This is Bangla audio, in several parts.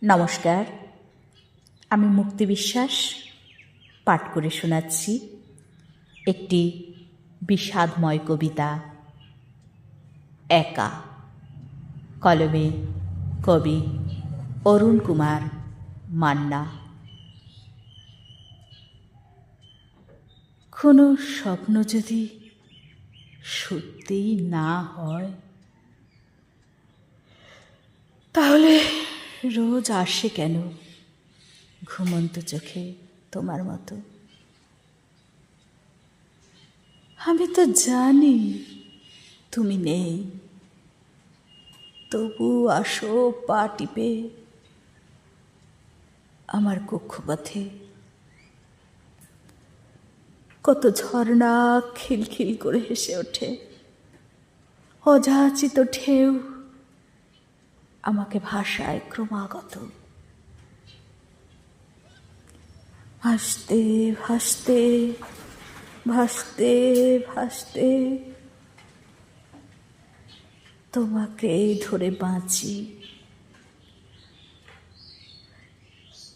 নমস্কার, আমি মুক্তি বিশ্বাস পাঠ করে শোনাচ্ছি একটি বিষাদময় কবিতা একা। কলমে কবি অরুণ কুমার মান্না। কোনো স্বপ্ন যদি সত্যিই না হয়, তাহলে রোজ আসে কেন ঘুমন্ত চোখে তোমার মতো? আমি তো জানি তুমি নেই, তবু আসো পা টিপে আমার কক্ষপথে। কত ঝর্ণা খিলখিল করে হেসে ওঠে, অযাচিত ঢেউ আমাকে ভাষায় ক্রমাগত। ভাসতে ভাসতে ভাসতে ভাসতে তোমাকে ধরে বাঁচি।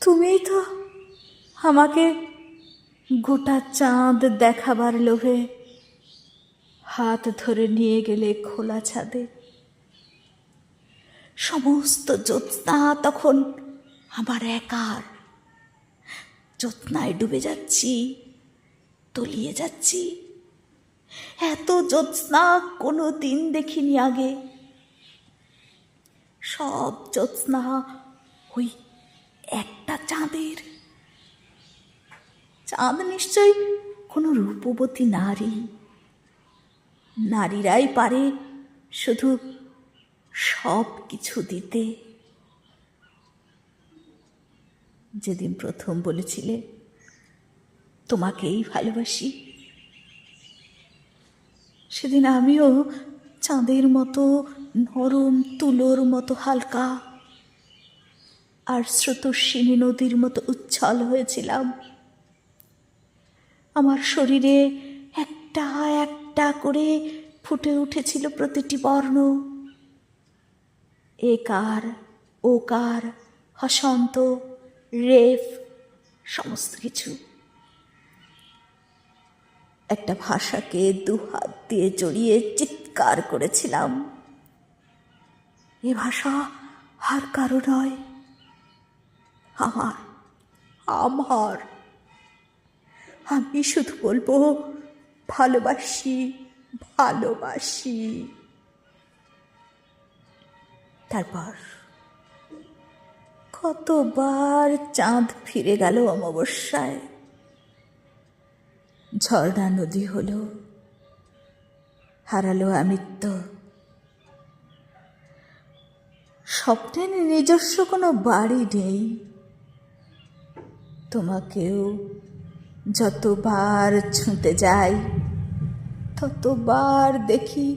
তুমি তো আমাকে গোটা চাঁদ দেখাবার লোভে হাত ধরে নিয়ে গেলে খোলা ছাদে। সমস্ত জ্যোৎস্না তখন আমার একার। জ্যোৎস্নায় ডুবে যাচ্ছি, তলিয়ে যাচ্ছি। এত জ্যোৎস্না কোনো দিন দেখিনি আগে। সব জ্যোৎস্না ওই একটা চাঁদের। চাঁদ নিশ্চয়ই কোনো রূপবতী নারী। নারীরাই পারে শুধু সব কিছু দিতে। যেদিন প্রথম বলেছিলে তোমাকেই ভালোবাসি, সেদিন আমিও চাঁদের মতো নরম তুলোর মতো হালকা আর স্রোতস্বিনী নদীর মতো উচ্ছল হয়েছিলাম। আমার শরীরে একটা একটা করে ফুটে উঠেছিল প্রতিটি বর্ণ। একার, ওকার, হসন্ত, রেফ, সমস্ত কিছু। একটা ভাষাকে দুহাত দিয়ে জড়িয়ে চিৎকার করেছিলাম, এ ভাষা আর কারো নয়, আমার আমার। আমি শুধু বলবো ভালোবাসি, ভালোবাসি। তারপর কতবার চাঁদ ফিরে গেল অমাবস্যায়। ঝর্ণা নদী হলো, হারালো আমিত্ব। স্বপ্নের নিজস্ব কোনো বাড়ি নেই। তোমাকেও যতবার ছুঁতে যাই, ততবার দেখি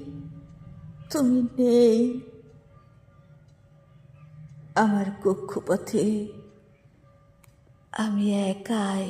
তুমি নেই। আমার কক্ষপথে আমি একাই।